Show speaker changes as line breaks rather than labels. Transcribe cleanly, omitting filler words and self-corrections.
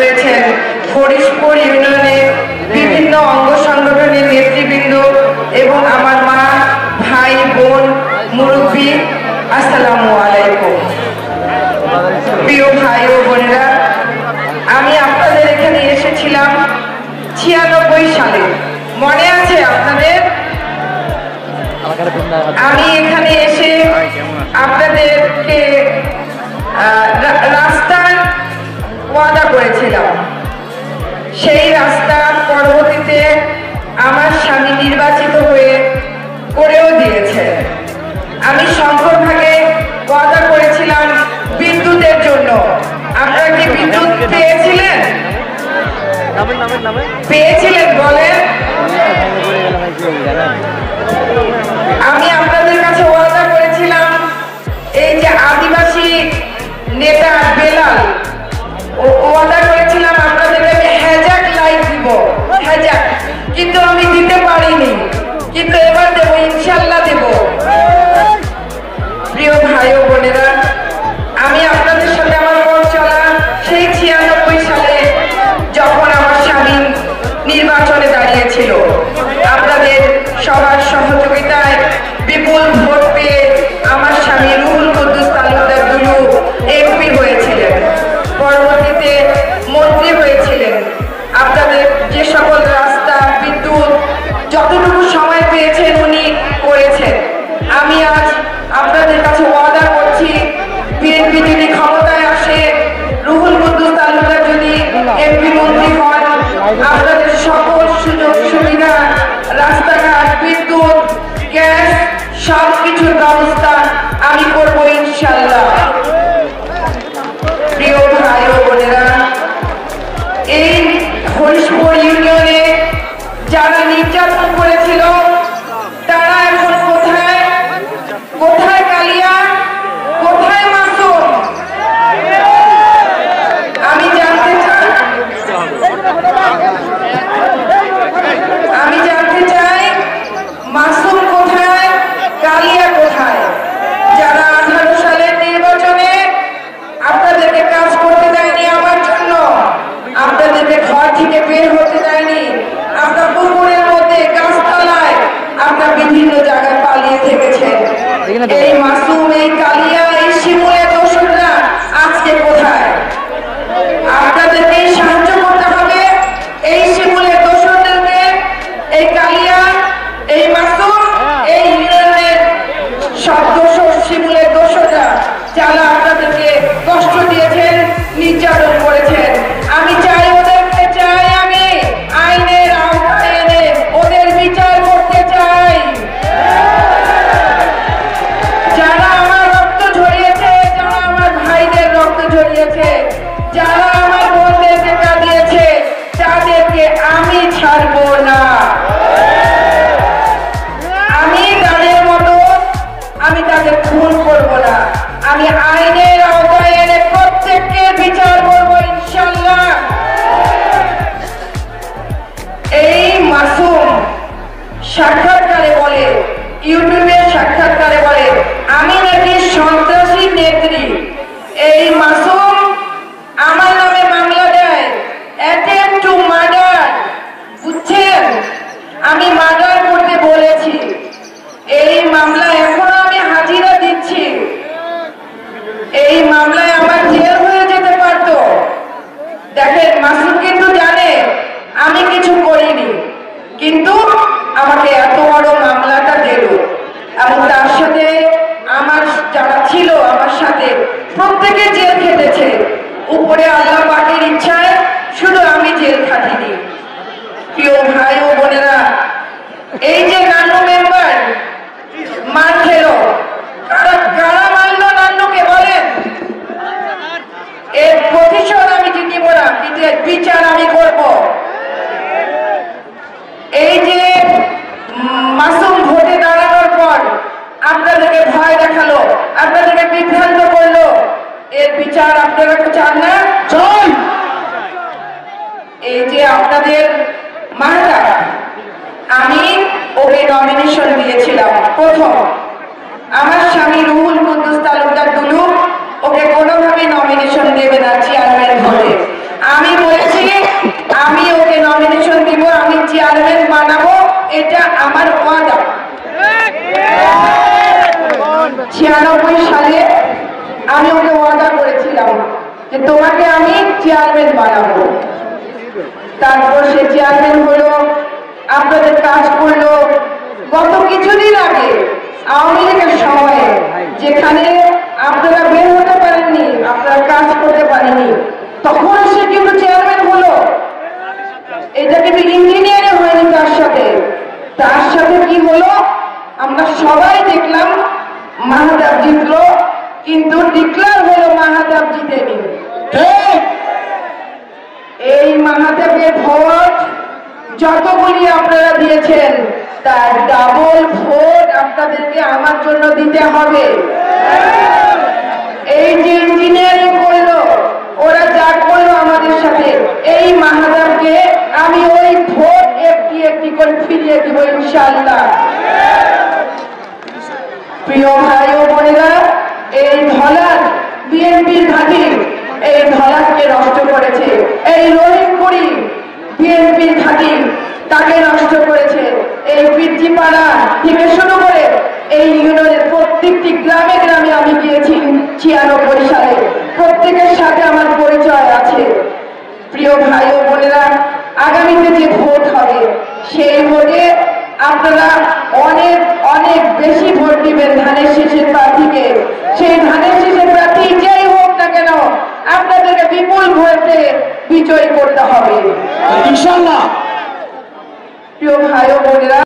রয়েছেন ফরিদপুর ইউনিয়নের বিভিন্ন অঙ্গ সংগঠনের নেতৃবৃন্দ এবং আমার মা, ভাই, বোন, মুরব্বী, আসসালামু আলাইকুম। প্রিয় ভাই ও বোনেরা, আমি আপনাদের এখানে এসেছিলাম 96 সালে, মনে আছে আপনাদের? আমি এখানে এসে আপনাদেরকে রাস্তার ওয়াদা করেছিলাম। সেই রাস্তা পরবর্তীতে আমার স্বামী নির্বাচিত হয়ে করেও দিয়েছে। আমি শঙ্করভাগে ওয়াদা করেছিলাম বিদ্যুতের জন্য। আপনারা কি বিদ্যুৎ পেয়েছিলেন? পেয়েছিলেন বলেন? আমি আপনাদের কাছে ওয়াদা করেছিলাম এই যে আদিবাসী নেতা বেলাল, ওয়াদা করেছিলাম আপনাদেরকে আমি হ্যাজাক লাইট দিব, হ্যাজাক, কিন্তু আমি দিতে পারিনি, কিন্তু এবার দেবো, ইনশাল্লাহ দেব। প্রিয় ভাই ও বোনেরা, আমি আপনাদের সাথে আমার পথ চলা সেই 96 সালে যখন আমার স্বামী নির্বাচনে দাঁড়িয়েছিল, আপনাদের সবার সহযোগিতায় বিপুল ভোট পেয়ে আমার স্বামী রুহুল কুদ্দুস তালুকদার দুলু এমপি হয়েছিলেন, পরবর্তীতে মন্ত্রী হয়েছিলেন। আপনাদের যে সকল রাস্তা, বিদ্যুৎ যতটুকু সময় পেয়েছেন উনি করেছেন। আমি আজ আপনাদের কাছে ওয়াদা করছি, বিএনপি যদি ক্ষমতায় আসে, রুহুল কুদ্দুস তালুকদার যদি এমপি মন্ত্রী হন, আপনাদের সকল সুযোগ সুবিধা, রাস্তাঘাট, বিদ্যুৎ, গ্যাস সবকিছুর ব্যবস্থা আমি করব ইনশাল্লাহ। প্রিয় ভাই ও বোনেরা, এই ফরিদপুর ইউনিয়নে যারা নির্যাতন করেছিল তারা এখন কোথায়? কোথায় কালিয়া? কোথায় মাসুম? আমি জানতে চাই মাসুম কোথায়, কালিয়া কোথায়? যারা 18 সালের নির্বাচনে আপনাদেরকে কাজ করতে দেয়নি, আমার জন্য আপনাদেরকে ঘর থেকে বের হতে দেয়নি, আপনার পুকুরের মধ্যে, গাছতলায়, আপনার বিভিন্ন জায়গায় পালিয়ে থেকেছেন, এই মাসুম, এই কালিয়া, এই শিমুলের দোসররা আজকে কোথায়? আপনাদেরকে সাহায্য করতে হবে এই শিমুলের দোসরদেরকে, এই কালিয়া, এই মাসুম, এই ইউনিয়নের সব দোসর, শিমুলের দোসররা যারা আপনাদেরকে কষ্ট দিয়েছেন, নির্যাতন করেছেন। আমি চাই, ওদেরকে চাই, আমি আইনের আওতায় এনে ওদের বিচার করতে চাই। যারা আমার রক্ত ঝরিয়েছে, যারা আমার ভাইদের রক্ত ঝরিয়েছে, যারা আমার বোনদেরকে কাঁদিয়েছে, তাদেরকে আমি ছাড়বো না। আমি তাদের মতো আমি তাদের খুন করবো না। আমি আইনের আওতায় এনে প্রত্যেককে বিচার করবো ইনশাল্লাহ। এই মাসুম সাক্ষাৎকারে বলে, ইউটিউবে সাক্ষাৎকারে বলে আমি নাকি সন্ত্রাসী নেত্রী। এই মাসুম আমার নামে মামলা দেয়, অ্যাটেম্পট টু মার্ডার, বুঝছেন? আমি মার্ডার করতে বলেছি। এই মামলায় এখনো আমি হাজিরা দিচ্ছি। এই মামলায় আমার জেল হয়ে যেতে পারতো। দেখেন, মাসুম কিন্তু জানে আমি কিছু করিনি, কিন্তু আমাকে এত বড় মামলাটা দিল, এবং তার সাথে আমার যারা ছিল আমার সাথে প্রত্যেকে জেল খেটেছে। উপরে আল্লাহ পাকের ইচ্ছায় শুধু আমি জেল খাটিনি। প্রিয় ভাই ও বোনেরা, এই যে নান্নু মেম্বার মার খেল, কারা মারল নান্নুকে বলেন? এর প্রতিশোধ আমি জিতিব না, কিন্তু এর বিচার আমি করব। এই যে মাসুম ভোটে দাঁড়ানোর পর আপনাদেরকে ভয় দেখালো, আপনাদেরকে বিভ্রান্ত করলো, এর বিচার আপনারা চান না? চল, এই যে আপনাদের মাতা, আমি ওকে নমিনেশন দিয়েছিলাম প্রথম। আমার স্বামী রুহুল কুদ্দুস তালুকদার দুলু ওকে কোনোভাবে নমিনেশন দেবে না চেয়ারম্যান হতে। আমি বলে 96 সালে আমি ওকে ওয়াদা করেছিলাম যে তোমাকে আমি চেয়ারম্যান বানাবো। তারপর সে চেয়ারম্যান হলো, আপনাদের কাজ করলো। গত কিছুদিন আগে আওয়ামী লীগের সময়ে যেখানে আপনারা বের হতে পারেননি, আপনারা কাজ করতে পারেননি, তখন সে কিন্তু চেয়ারম্যান হলো। এটা কিন্তু ইঞ্জিনিয়ারিং হয়নি, তার সাথে কি হলো আমরা সবাই দেখলাম। মাহতাব জিতলো, কিন্তু ডিক্লার হলো মাহতাব জিতেনি। এই মাহতাবের ভোট যতগুলি আপনারা দিয়েছেন তার ডাবল ভোট আপনাদেরকে আমার জন্য দিতে হবে। এই যে ইঞ্জিনিয়ারিং করলো, ওরা যা করলো আমাদের সাথে, এই মাহতাবকে আমি ওই ভোট একটি একটি করে ফিরিয়ে দিব ইনশাআল্লাহ। প্রিয় ভাই ও বোনেরা, এই ধলার বিএনপির ঘাঁটি, এই ধলাকে নষ্ট করেছে। এই রহিমপুরি বিএনপির ঘাঁটি, তাকে নষ্ট করেছে। এই পিরচিপাড়া থেকে শুরু করে এই ইউনিয়নের প্রত্যেকটি গ্রামে গ্রামে আমি গিয়েছি 96 সালে, প্রত্যেকের সাথে আমার পরিচয় আছে। প্রিয় ভাই ও বোনেরা, আগামীতে যে ভোট হবে সেই ভোটে আপনারা অনেক অনেক বেশি ভোট দিবেন ধানের শীষের প্রার্থীকে। সেই ধানের শীষের প্রার্থী যেই হোক না কেন, আপনাদেরকে বিপুল ভোটে বিজয়ী করতে হবে ইনশাআল্লাহ। প্রিয় ভাই ও বোনেরা,